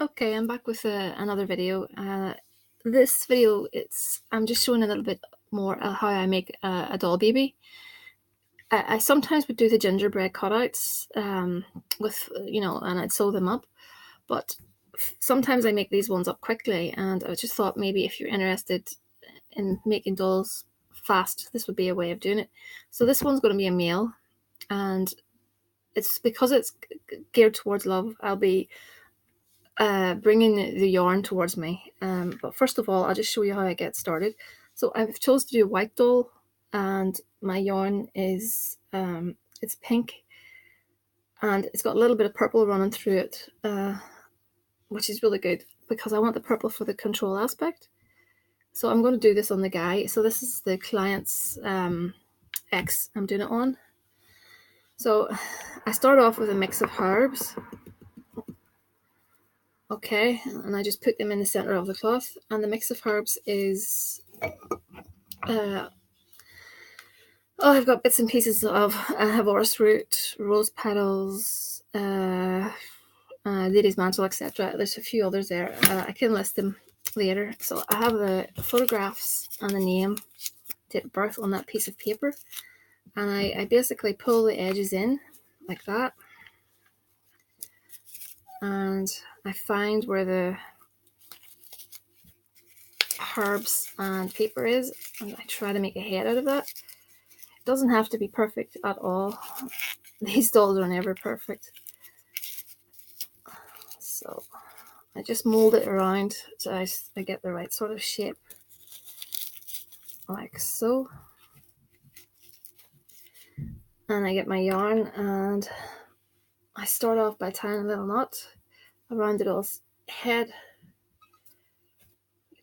Okay, I'm back with another video. This video, I'm just showing a little bit more how I make a doll baby. I sometimes would do the gingerbread cutouts with, and I'd sew them up, but sometimes I make these ones up quickly, and I just thought maybe if you're interested in making dolls fast, this would be a way of doing it. So this one's going to be a male, and it's because it's geared towards love. I'll be bringing the yarn towards me. But first of all, I'll just show you how I get started. So I've chosen to do a white doll, and my yarn is it's pink, and it's got a little bit of purple running through it, which is really good because I want the purple for the control aspect. So I'm going to do this on the guy. So this is the client's X I'm doing it on. So I start off with a mix of herbs. Okay, and I just put them in the center of the cloth, and the mix of herbs is I've got bits and pieces of orris root, rose petals, lady's mantle, etc. There's a few others there. I can list them later. So I have the photographs and the name, date of birth on that piece of paper, and I basically pull the edges in like that, and I find where the herbs and paper is, and I try to make a head out of that. It doesn't have to be perfect at all. These dolls are never perfect. So I just mold it around so I get the right sort of shape, like so. And I get my yarn, and I start off by tying a little knot around the doll's head.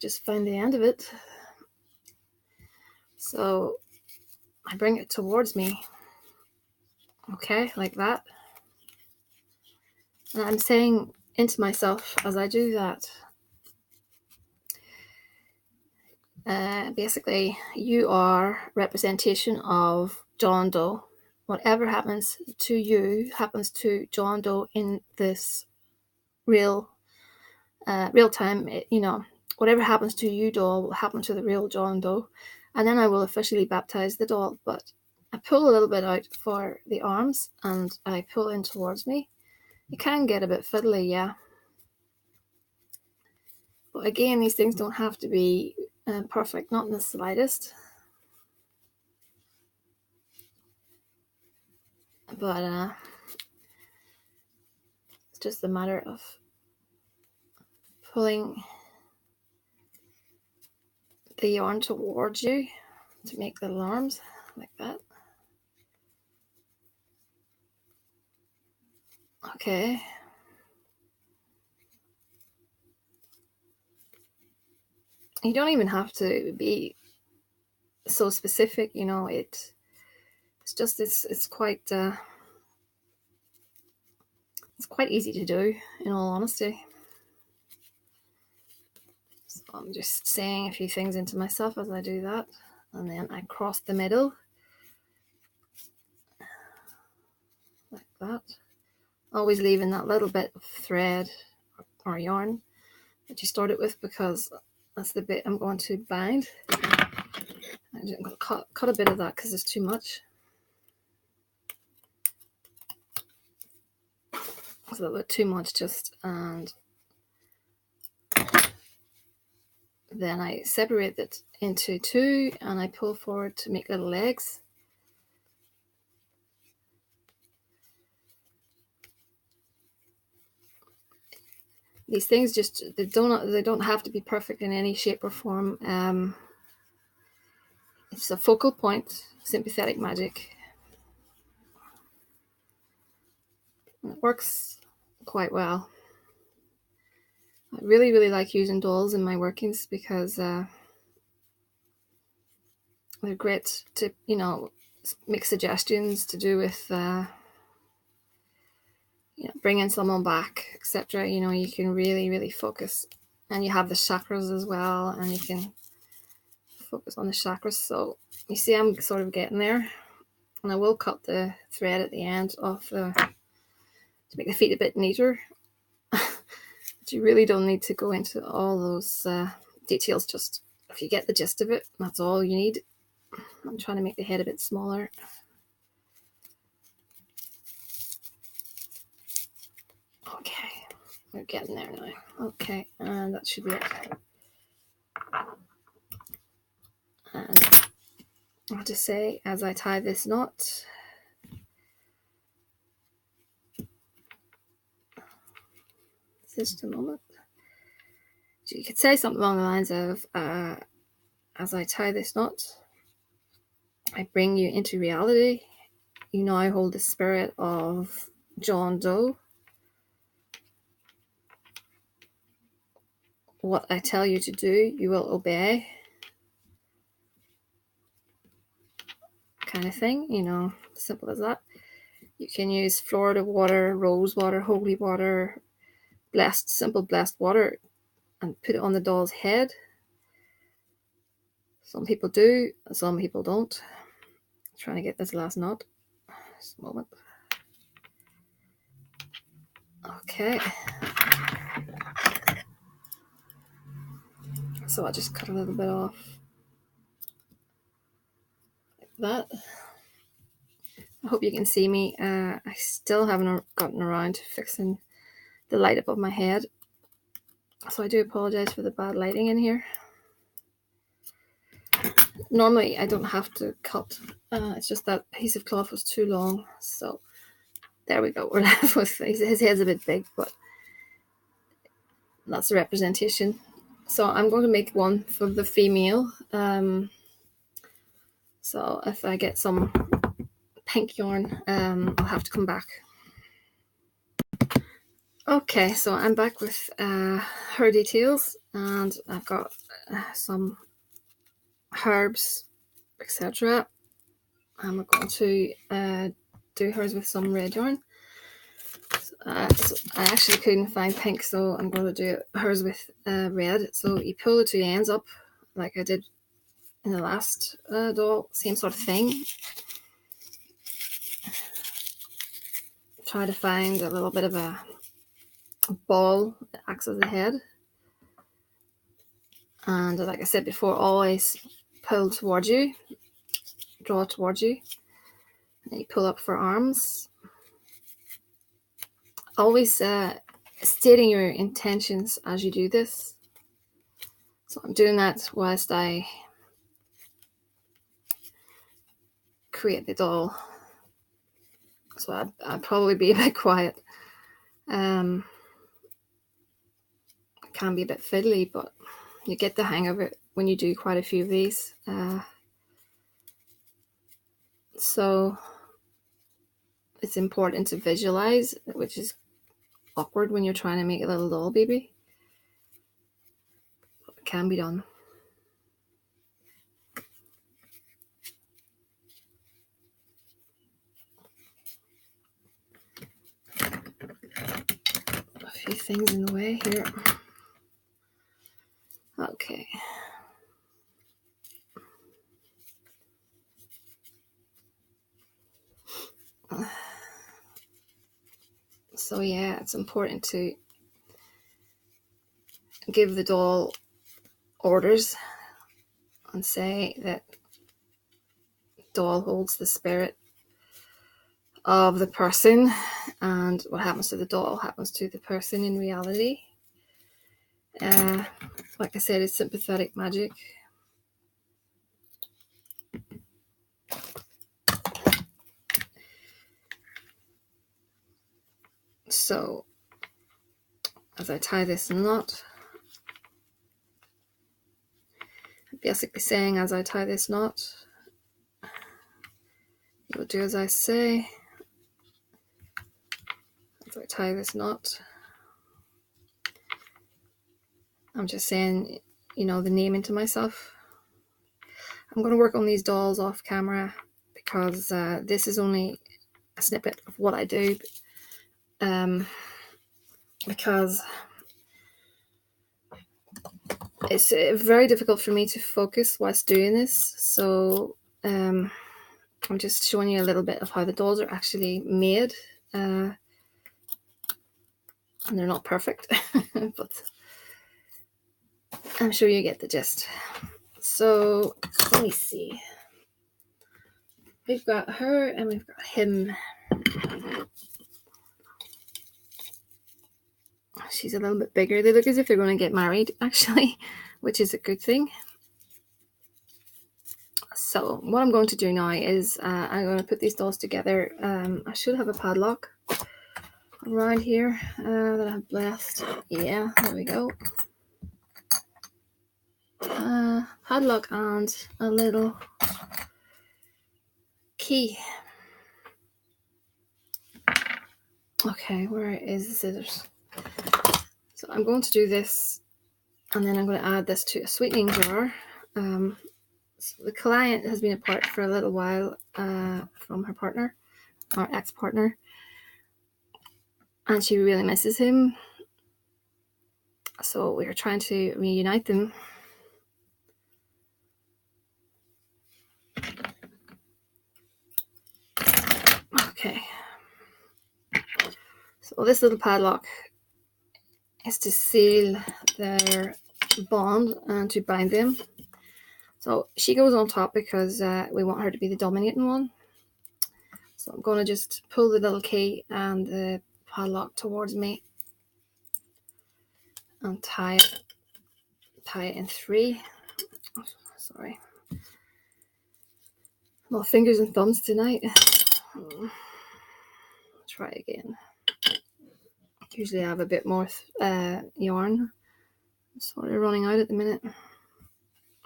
Just find the end of it. So I bring it towards me, okay, like that. And I'm saying into myself as I do that, basically, you are representation of John Doe. Whatever happens to you happens to John Doe in this real time. Whatever happens to you, doll, will happen to the real John Doe. And then I will officially baptize the doll. But I pull a little bit out for the arms, and I pull in towards me. It can get a bit fiddly, yeah. But again, these things don't have to be perfect, not in the slightest. But it's just a matter of pulling the yarn towards you to make little arms like that. Okay. You don't even have to be so specific, it's just it's quite easy to do, in all honesty. So I'm just saying a few things into myself as I do that, and then I cross the middle like that, always leaving that little bit of thread or yarn that you started with, because that's the bit I'm going to bind. I'm going to cut a bit of that because it's too much. It's a little bit too much just, and then I separate it into two, and I pull forward to make little legs. These things they don't have to be perfect in any shape or form. It's a focal point, sympathetic magic. It works quite well. I really, really like using dolls in my workings because they're great to, make suggestions to do with bringing someone back, etc. You can really, really focus, and you have the chakras as well, and you can focus on the chakras. So you see, I'm sort of getting there, and I will cut the thread at the end off to make the feet a bit neater. You really don't need to go into all those details. Just if you get the gist of it, that's all you need. I'm trying to make the head a bit smaller. Okay, we're getting there now. Okay, and that should be it. And I'll just say, as I tie this knot, just a moment. So you could say something along the lines of, as I tie this knot, I bring you into reality. You now hold the spirit of John Doe. What I tell you to do, you will obey. Kind of thing, you know, simple as that. You can use Florida water, rose water, holy water, blessed, simple blessed water, and put it on the doll's head. Some people do, some people don't. I'm trying to get this last knot. Just a moment. Okay. So I'll just cut a little bit off. Like that. I hope you can see me. I still haven't gotten around to fixing the light above my head. So I do apologize for the bad lighting in here. Normally I don't have to cut. It's just that piece of cloth was too long. So there we go. We're left with his head's a bit big, but that's a representation. So I'm going to make one for the female. So if I get some pink yarn, I'll have to come back. Okay, so I'm back with her details, and I've got some herbs, etc. I'm going to do hers with some red yarn. So I actually couldn't find pink, so I'm going to do hers with red. So you pull the two ends up like I did in the last doll, same sort of thing. Try to find a little bit of a ball that acts as a head. And like I said before, always pull towards you, draw towards you, and you pull up for arms. Always stating your intentions as you do this. So I'm doing that whilst I create the doll. So I'd probably be a bit quiet. It can be a bit fiddly, but you get the hang of it when you do quite a few of these. So it's important to visualize, which is awkward when you're trying to make a little doll baby. It can be done. A few things in the way here. Okay. So yeah, it's important to give the doll orders and say that doll holds the spirit of the person, and what happens to the doll happens to the person in reality. Like I said, it's sympathetic magic. So as I tie this knot, I'm basically saying, as I tie this knot, you'll do as I say. As I tie this knot, I'm just saying, you know, the name into myself. I'm going to work on these dolls off camera because this is only a snippet of what I do. Because it's very difficult for me to focus whilst doing this. So I'm just showing you a little bit of how the dolls are actually made. And they're not perfect. but I'm sure you get the gist. So let me see. We've got her and we've got him. She's a little bit bigger. They look as if they're going to get married, actually, which is a good thing. So what I'm going to do now is I'm going to put these dolls together. I should have a padlock around here that I have blessed. Yeah, there we go. Padlock and a little key. Okay, where is the scissors? So I'm going to do this, and then I'm going to add this to a sweetening jar. So the client has been apart for a little while from her partner, or ex-partner, and she really misses him. So we're trying to reunite them. Okay. So this little padlock is to seal their bond and to bind them. So she goes on top because we want her to be the dominating one. So I'm going to just pull the little key and the padlock towards me and tie it in 3. Oh, sorry. Well, fingers and thumbs tonight. Try again. Usually I have a bit more yarn. I'm sort of running out at the minute.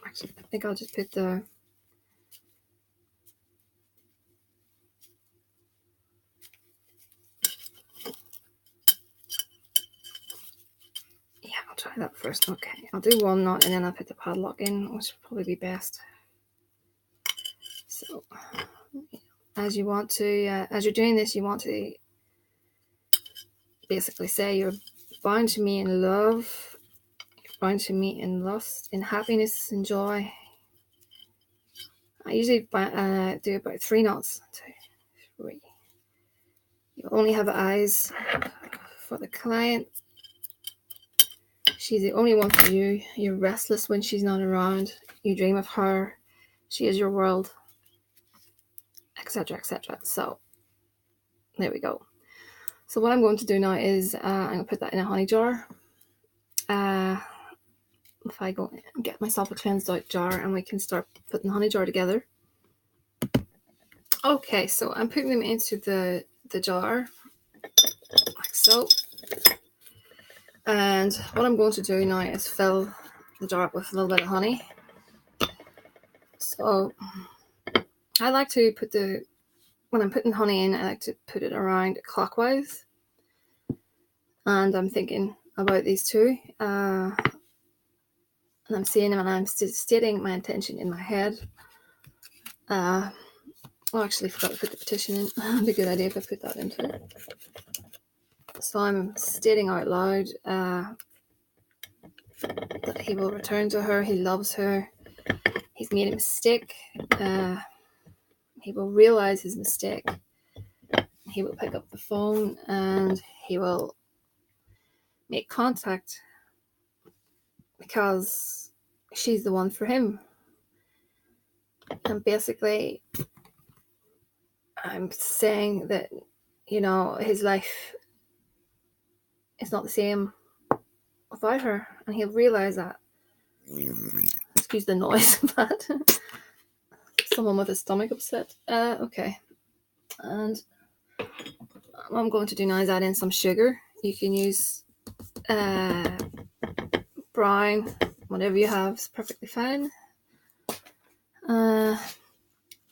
Actually, I think I'll just put the I'll try that first. Okay, I'll do one knot and then I'll put the padlock in, which will probably be best. So, as you want to, as you're doing this, you want to basically say you're bound to me in love, you're bound to me in lust, in happiness and joy. I usually do about 3 knots. 2, 3. You only have eyes for the client. She's the only one for you. You're restless when she's not around. You dream of her. She is your world, etc., etc. So there we go. So what I'm going to do now is I'm going to put that in a honey jar. If I go and get myself a cleansed out jar, and we can start putting the honey jar together. Okay, so I'm putting them into the jar like so. And what I'm going to do now is fill the jar up with a little bit of honey. So I like to put when I'm putting honey in, I like to put it around clockwise. And I'm thinking about these two. And I'm seeing them and I'm stating my intention in my head. I actually forgot to put the petition in. It'd be a good idea if I put that into it. So I'm stating out loud that he will return to her. He loves her. He's made a mistake. He will realize his mistake. He will pick up the phone and he will make contact because she's the one for him. And basically, I'm saying that, his life is not the same without her, and he'll realize that. Excuse the noise of that. Someone with a stomach upset. Okay. And what I'm going to do now is add in some sugar. You can use brown, whatever you have is perfectly fine.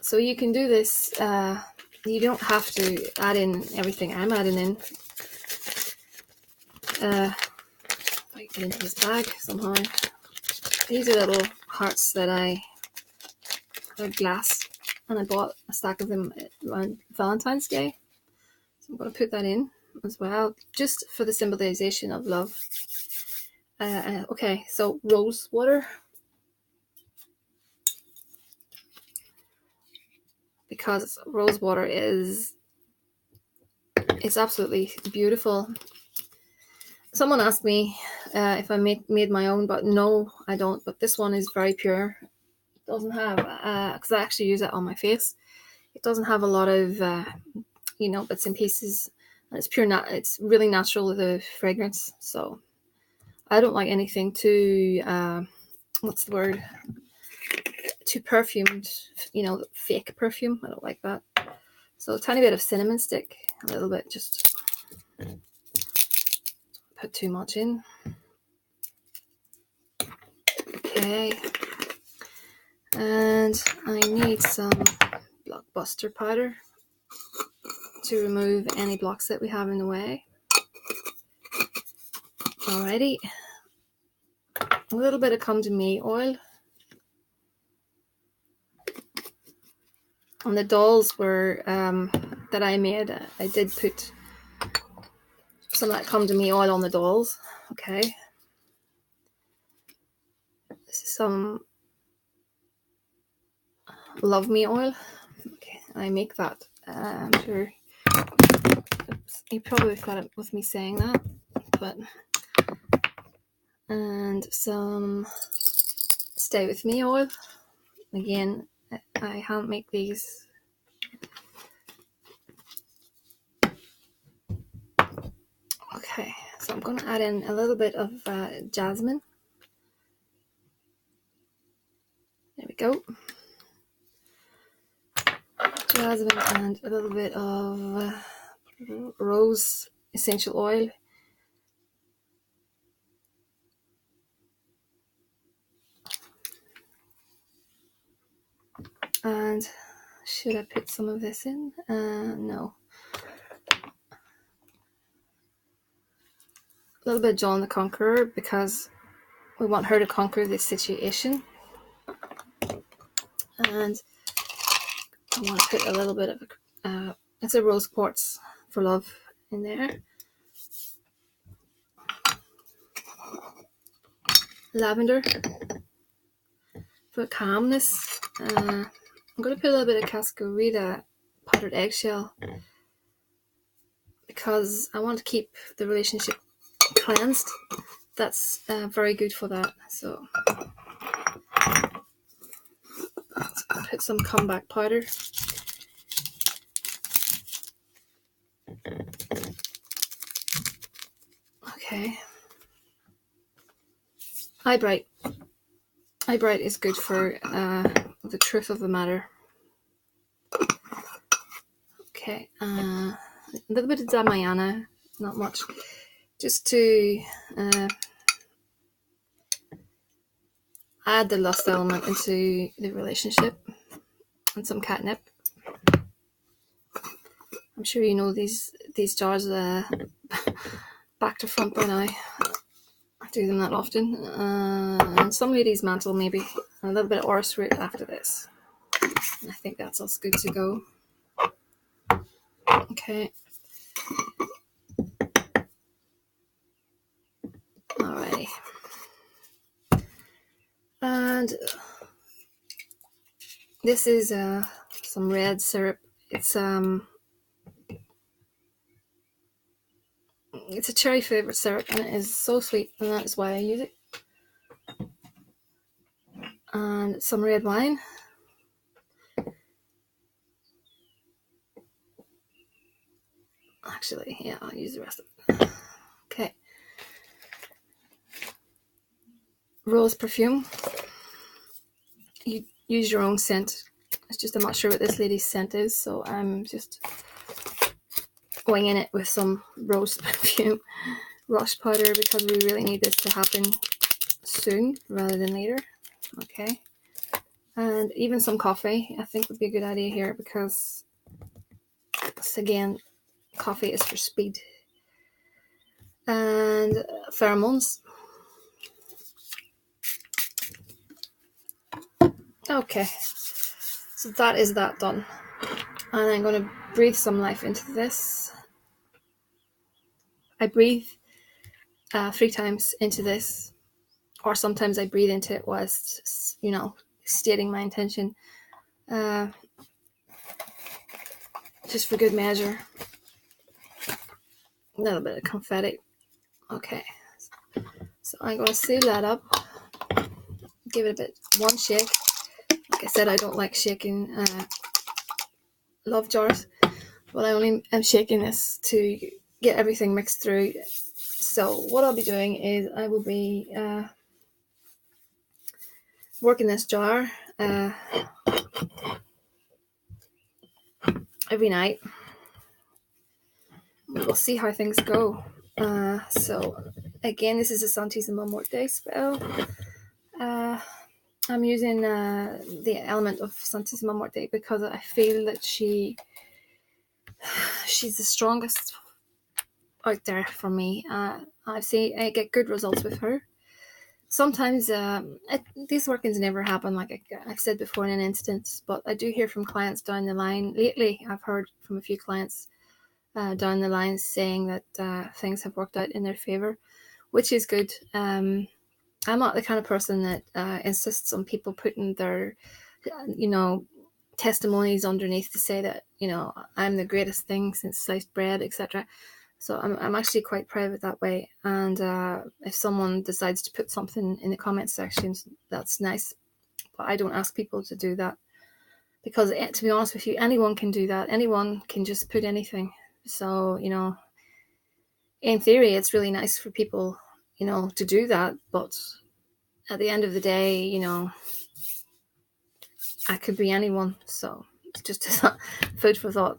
So you can do this. You don't have to add in everything I'm adding in. If I get into this bag somehow. These are little hearts that they're glass, and I bought a stack of them around Valentine's Day. So I'm going to put that in as well, just for the symbolization of love. Okay, so rose water. Because rose water it's absolutely beautiful. Someone asked me if I made my own, but no, I don't. But this one is very pure. It doesn't have, because I actually use it on my face. It doesn't have a lot of, bits and pieces. And it's pure. It's really natural, the fragrance. So I don't like anything too. What's the word? Too perfumed. Fake perfume. I don't like that. So a tiny bit of cinnamon stick. A little bit, just put too much in. Okay. And I need some blockbuster powder to remove any blocks that we have in the way. Alrighty. A little bit of come to me oil. On the dolls that I made, I did put some of that come to me oil on the dolls. Okay. This is some Love Me oil. Okay, I make that. I'm sure you probably got it with me saying that, but and some Stay With Me oil. Again, I hand make these. Okay, so I'm going to add in a little bit of jasmine. There we go. Jasmine and a little bit of rose essential oil. And should I put some of this in? No. A little bit of John the Conqueror, because we want her to conquer this situation. And I want to put a little bit of it's a rose quartz for love in there. Lavender for calmness. I'm going to put a little bit of Cascarita powdered eggshell, because I want to keep the relationship cleansed. That's very good for that. So let's put some comeback powder. Okay. Eye Bright. Eye Bright is good for the truth of the matter. Okay. A little bit of Damayana, not much, just to add the lust element into the relationship, and some catnip. I'm sure you know these jars back to front by now. I do them that often. And some lady's mantle maybe, and a little bit of orris root after this. And I think that's us good to go. Okay. Alrighty. And this is some red syrup. It's a cherry flavored syrup, and it is so sweet, and that's why I use it. And some red wine. Actually, yeah, I'll use the rest of it. Okay. Rose perfume. You use your own scent. It's just I'm not sure what this lady's scent is, so I'm just winging it with some rose perfume. Rush powder, because we really need this to happen soon rather than later. Okay. And even some coffee, I think, would be a good idea here, because again, coffee is for speed. And pheromones. Okay, so that is that done. And I'm going to breathe some life into this. I breathe 3 times into this, or sometimes I breathe into it whilst, stating my intention. Just for good measure. A little bit of confetti. Okay. So I'm going to seal that up, give it a bit one shake. Like I said, I don't like shaking love jars, but I only am shaking this to get everything mixed through. So what I'll be doing is I will be working this jar every night. We'll see how things go. So again, this is a Santissima Mum Workday spell. I'm using the element of Santissima Mum Workday because I feel that she's the strongest out there for me. I get good results with her. Sometimes these workings never happen, like I've said before, in an instance, but I do hear from clients down the line. Lately, I've heard from a few clients down the line saying that things have worked out in their favour, which is good. I'm not the kind of person that insists on people putting their, testimonies underneath to say that, I'm the greatest thing since sliced bread, etc. So I'm actually quite private that way. And if someone decides to put something in the comment section, that's nice. But I don't ask people to do that. Because to be honest with you, anyone can do that. Anyone can just put anything. So, in theory, it's really nice for people, to do that. But at the end of the day, I could be anyone. So it's just food for thought.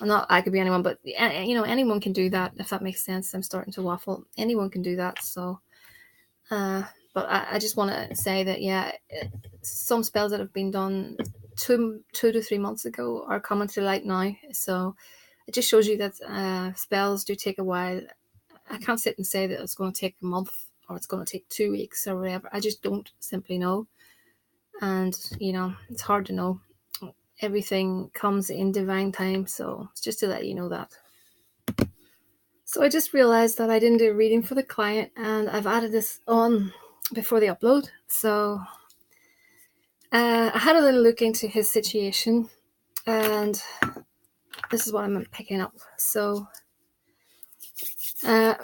Not I could be anyone, but anyone can do that, if that makes sense. I'm starting to waffle. Anyone can do that. So, but I just want to say that, yeah, some spells that have been done 2 to 3 months ago are coming to light now. So it just shows you that spells do take a while. I can't sit and say that it's going to take a month or it's going to take 2 weeks or whatever. I just don't simply know. And, it's hard to know. Everything comes in divine time, so it's just to let you know that. So I just realized that I didn't do a reading for the client, and I've added this on before the upload. So I had a little look into his situation, and this is what I'm picking up. So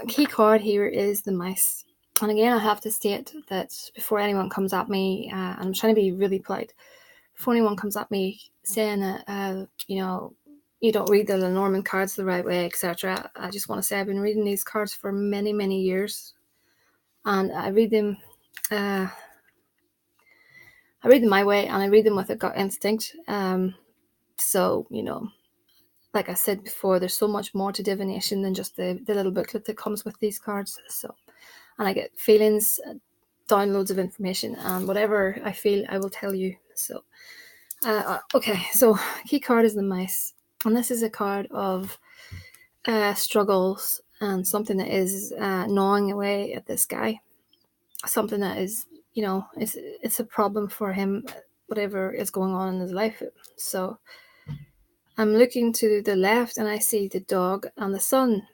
key card here is the mice. And again, I have to state that before anyone comes at me, and I'm trying to be really polite, before anyone comes at me saying that, you don't read the Lenormand cards the right way, etc., I just want to say I've been reading these cards for many, many years. And I read them my way, and I read them with a gut instinct. So, like I said before, there's so much more to divination than just the little booklet that comes with these cards. So, and I get feelings, downloads of information, and whatever I feel, I will tell you. So, okay, so key card is the mice, and this is a card of struggles and something that is gnawing away at this guy, something that is, it's a problem for him, whatever is going on in his life. So I'm looking to the left and I see the dog and the sun,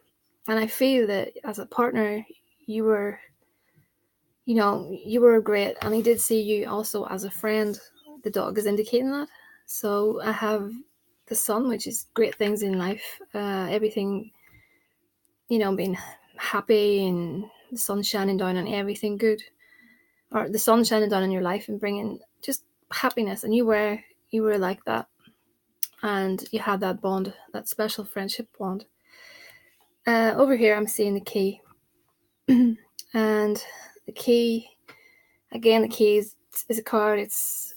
and I feel that as a partner, you were great, and he did see you also as a friend. The dog is indicating that. So I have the sun, which is great things in life, everything, being happy and the sun shining down on everything good, or the sun shining down on your life and bringing just happiness. And you were like that, and you had that bond, that special friendship bond. Over here I'm seeing the key. And the key, again, the key is a card. It's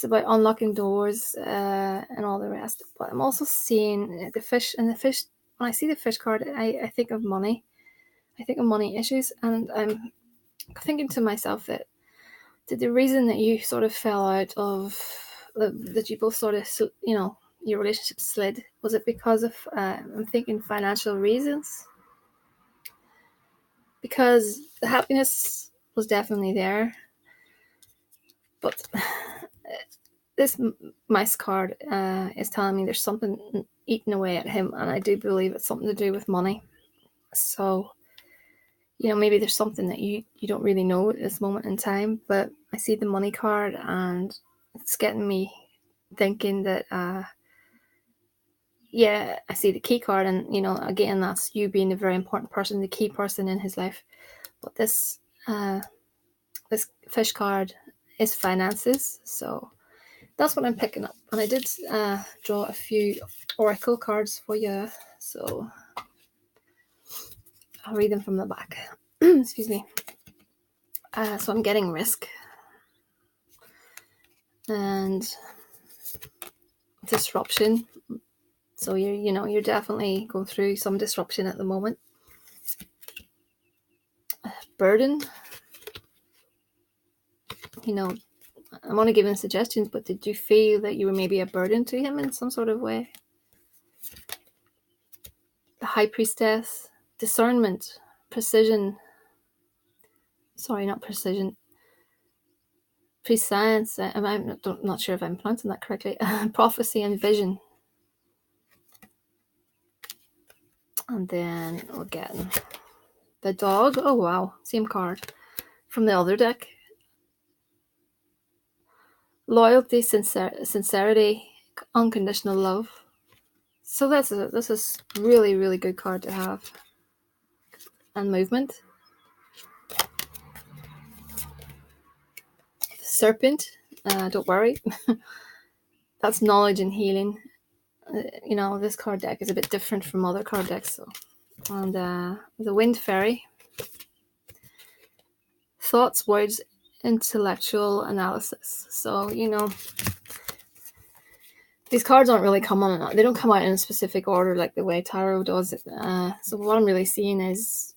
about unlocking doors and all the rest. But I'm also seeing the fish, and the fish, when I see the fish card, I think of money. I think of money issues, and I'm thinking to myself that the reason that you sort of fell out of, that you both sort of, your relationship slid, was it because of, I'm thinking, financial reasons? Because the happiness was definitely there, but this mice card is telling me there's something eating away at him, and I do believe it's something to do with money. So, maybe there's something that you don't really know at this moment in time, but I see the money card, and it's getting me thinking that, I see the key card, and, again, that's you being a very important person, the key person in his life. But this fish card is finances, so that's what I'm picking up. And I did draw a few oracle cards for you, so I'll read them from the back. Excuse me. So I'm getting risk and disruption. So you're definitely going through some disruption at the moment. Burden. I'm only giving suggestions, but did you feel that you were maybe a burden to him in some sort of way? The High Priestess. Discernment. Precision. Sorry, not precision. Prescience. I'm not sure if I'm pronouncing that correctly. Prophecy and vision. And then again, the dog. Oh wow, same card from the other deck. Loyalty, sincerity, unconditional love. So this is really, really good card to have. And movement. Serpent. Don't worry. That's knowledge and healing. This card deck is a bit different from other card decks. So, and the Wind Fairy. Thoughts, words, intellectual analysis. So these cards aren't really they don't come out in a specific order like the way tarot does. So what I'm really seeing is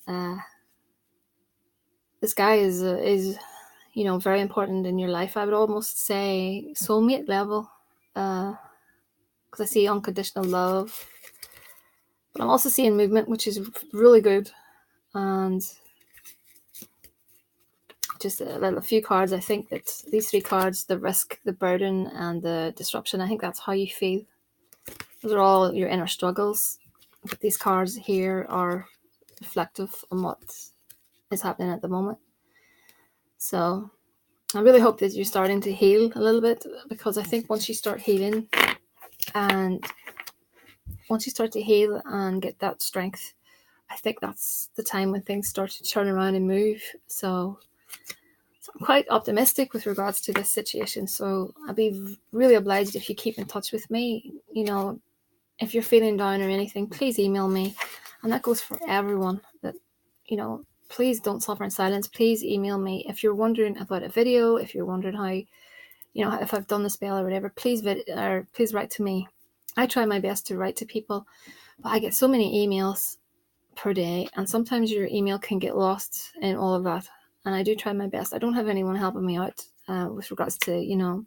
this guy is very important in your life. I would almost say soulmate level, because I see unconditional love, but I'm also seeing movement, which is really good, and just a few cards. I think that these three cards, the risk, the burden, and the disruption, I think that's how you feel. Those are all your inner struggles. But these cards here are reflective on what is happening at the moment. So I really hope that you're starting to heal a little bit, because I think once you start healing and get that strength, I think that's the time when things start to turn around and move. So I'm quite optimistic with regards to this situation. So I'd be really obliged if you keep in touch with me. If you're feeling down or anything, please email me. And that goes for everyone. That, please don't suffer in silence. Please email me. If you're wondering about a video, if you're wondering how, if I've done the spell or whatever, please write to me. I try my best to write to people, but I get so many emails per day, and sometimes your email can get lost in all of that. And I do try my best. I don't have anyone helping me out with regards to,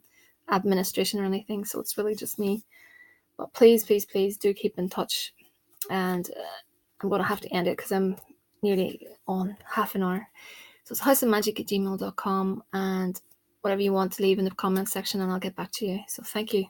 administration or anything. So it's really just me. But please, please, please do keep in touch. And I'm going to have to end it because I'm nearly on half an hour. So it's thehouseofmagick@gmail.com, and whatever you want to leave in the comment section, and I'll get back to you. So thank you.